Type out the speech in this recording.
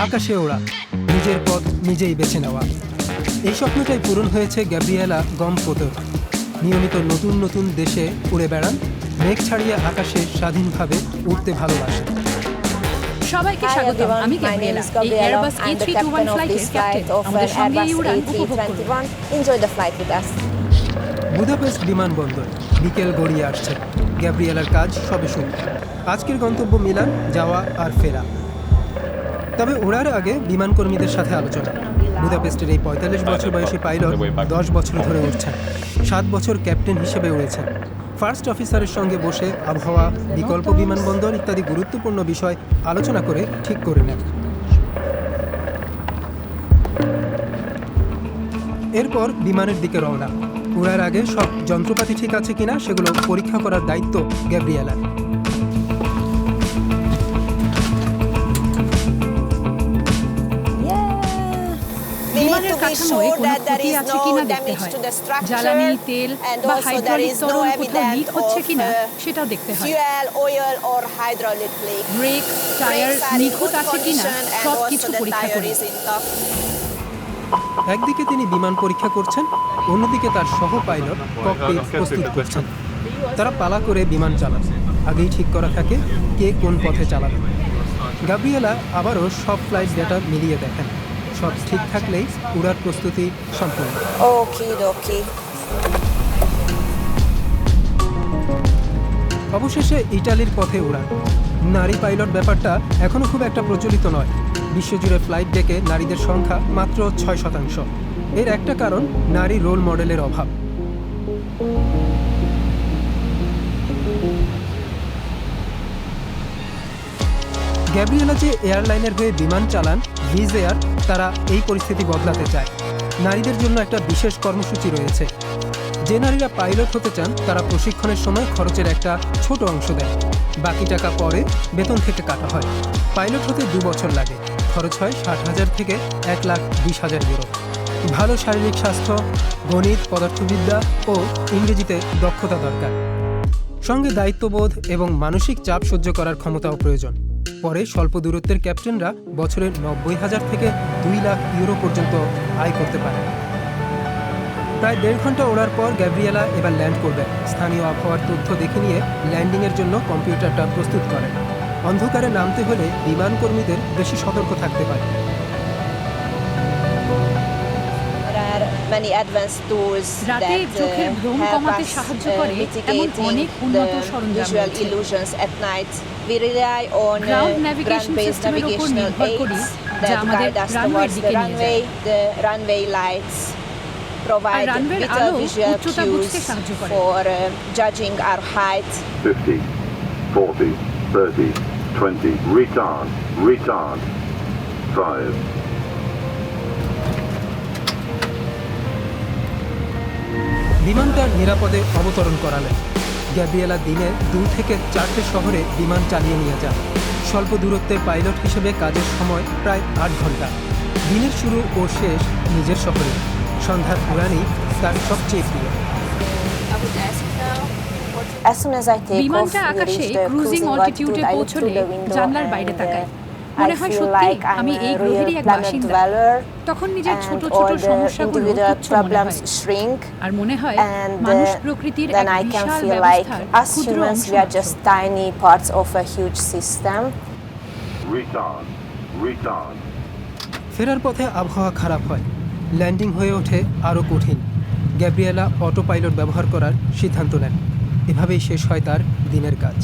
আকাশে ওড়া, নিজের পথ নিজেই বেছে নেওয়া। এই স্বপ্নটাই পূরণ হয়েছে গ্যাব্রিয়েলা গমপোতোর। নিয়মিত নতুন নতুন দেশে উড়ে বেড়ান, মেঘ ছাড়িয়ে আকাশে স্বাধীনভাবে উড়তে ভালোবাসেন। সবাইকে স্বাগতম। আমি গ্যাব্রিয়েলা, এই এয়ারবাস A321 ফ্লাইটের ক্যাপ্টেন। আমাদের সঙ্গে এই উড়ান উপভোগ করুন। Enjoy the flight with us. Budapest বিমানবন্দর, বিকেল গড়িয়ে আসছে। গ্যাব্রিয়েলার কাজ সবে শুরু। আজকের গন্তব্য মিলান, যাওয়া আর ফেরা। তবে ওড়ার আগে বিমানকর্মীদের সাথে আলোচনা। বুদাপেস্টের এই ৪৫ বছর বয়সী পাইলট ১০ বছর ধরে উড়ছেন। ৭ বছর ক্যাপ্টেন হিসেবে উড়েছেন। ফার্স্ট অফিসারের সঙ্গে বসে আবহাওয়া, বিকল্প বিমানবন্দর ইত্যাদি গুরুত্বপূর্ণ বিষয় আলোচনা করে ঠিক করে নেন। এরপর বিমানের দিকে রওনা। উড়ার আগে সব যন্ত্রপাতি ঠিক আছে কিনা সেগুলো পরীক্ষা করার দায়িত্ব গ্যাব্রিয়েলার। বিমানের কাঠামোয় কোনো ত্রুটি আছে কিনা দেখতে হয়। জ্বালানি, তেল বা হাইড্রোলিক তরল কোথাও লিক হচ্ছে কিনা সেটাও দেখতে হয়। ব্রেক, টায়ার নিখুঁত আছে কিনা সব কিছু পরীক্ষা করি। একদিকে তিনি বিমান পরীক্ষা করছেন, অন্যদিকে তার সহ পাইলট ককপিট প্রস্তুত করছেন। তারা পালা করে বিমান চালান। আগেই ঠিক করা থাকে কে কোন পথে চালাবে। গ্যাব্রিয়েলা আবারও সব ফ্লাইট ডেটা মিলিয়ে দেখেন। সব ঠিক থাকলেই উড়ার প্রস্তুতি সম্পূর্ণ। অবশেষে ইটালির পথে উড়ান। নারী পাইলট ব্যাপারটা এখনও খুব একটা প্রচলিত নয়। বিশ্বজুড়ে ফ্লাইট ডেকে নারীদের সংখ্যা মাত্র ৬%। এর একটা কারণ নারী রোল মডেলের অভাব। গ্যাব্রিয়েলা যে এয়ারলাইনের হয়ে বিমান চালান, ভিজ এয়ার, তারা এই পরিস্থিতি বদলাতে চায়। নারীদের জন্য একটা বিশেষ কর্মসূচি রয়েছে। যে নারীরা পাইলট হতে চান তারা প্রশিক্ষণের সময় খরচের একটা ছোট অংশ দেয়। বাকি টাকা পরে বেতন থেকে কাটা হয়। পাইলট হতে ২ বছর লাগে। খরচ হয় ৬০,০০০ থেকে ১,২০,০০০ ইউরো। ভালো শারীরিক স্বাস্থ্য, গণিত, পদার্থবিদ্যা ও ইংরেজিতে দক্ষতা দরকার। সঙ্গে দায়িত্ববোধ এবং মানসিক চাপ সহ্য করার ক্ষমতাও প্রয়োজন। পরে স্বল্প দূরত্বের ক্যাপ্টেনরা বছরে ৯০,০০০ থেকে ২ লাখ ইউরো পর্যন্ত আয় করতে পারে। প্রায় ১.৫ ঘন্টা ওড়ার পর গ্যাব্রিয়েলা এবার ল্যান্ড করবেন। স্থানীয় আবহাওয়ার তথ্য দেখে নিয়ে ল্যান্ডিংয়ের জন্য কম্পিউটারটা প্রস্তুত করেন। অন্ধকারে নামতে হলে বিমান কর্মীদের বেশি সতর্ক থাকতে হয়। রাতে চোখের ভ্রম কমাতে সাহায্য করে এমন অনেক উন্নত সরঞ্জাম রয়েছে। গ্রাউন্ড ন্যাভিগেশন সিস্টেমের উপর নির্ভর করি, যা আমাদের রানওয়ের দিকে নিয়ে যায়। আর রানওয়ের আলো উচ্চতা বুঝতে সাহায্য করে। 50, 40, 30, 20, retard, 5. বিমানটা নিরাপদে অবতরণ করালেন। গ্যাব্রিয়েলা দিনে ২ থেকে ৪টে শহরে বিমান চালিয়ে নিয়ে যান। স্বল্প দূরত্বের পাইলট হিসেবে কাজের সময় প্রায় ৮ ঘন্টা। দিনের শুরু ও শেষ নিজের শহরে। সন্ধ্যার উড়ানই তার সবচেয়ে প্রিয়। বিমানটা আকাশে ক্রুজিং অল্টিটিউডে পৌঁছলে জানলার বাইরে তাকাই। মনে হয় সত্যি আমি এই গ্রহেরই এক বাসিন্দা। তখন নিজের ছোট ছোট সমস্যাগুলো তুচ্ছ মনে হয়। আর মনে হয় মানুষ প্রকৃতির এক বিশাল ব্যবস্থার ক্ষুদ্র অংশ Retard. ফেরার পথে আবহাওয়া খারাপ হয়। ল্যান্ডিং হয়ে ওঠে আরও কঠিন। গ্যাব্রিয়েলা অটো পাইলট ব্যবহার করার সিদ্ধান্ত নেন। এভাবেই শেষ হয় তার দিনের কাজ।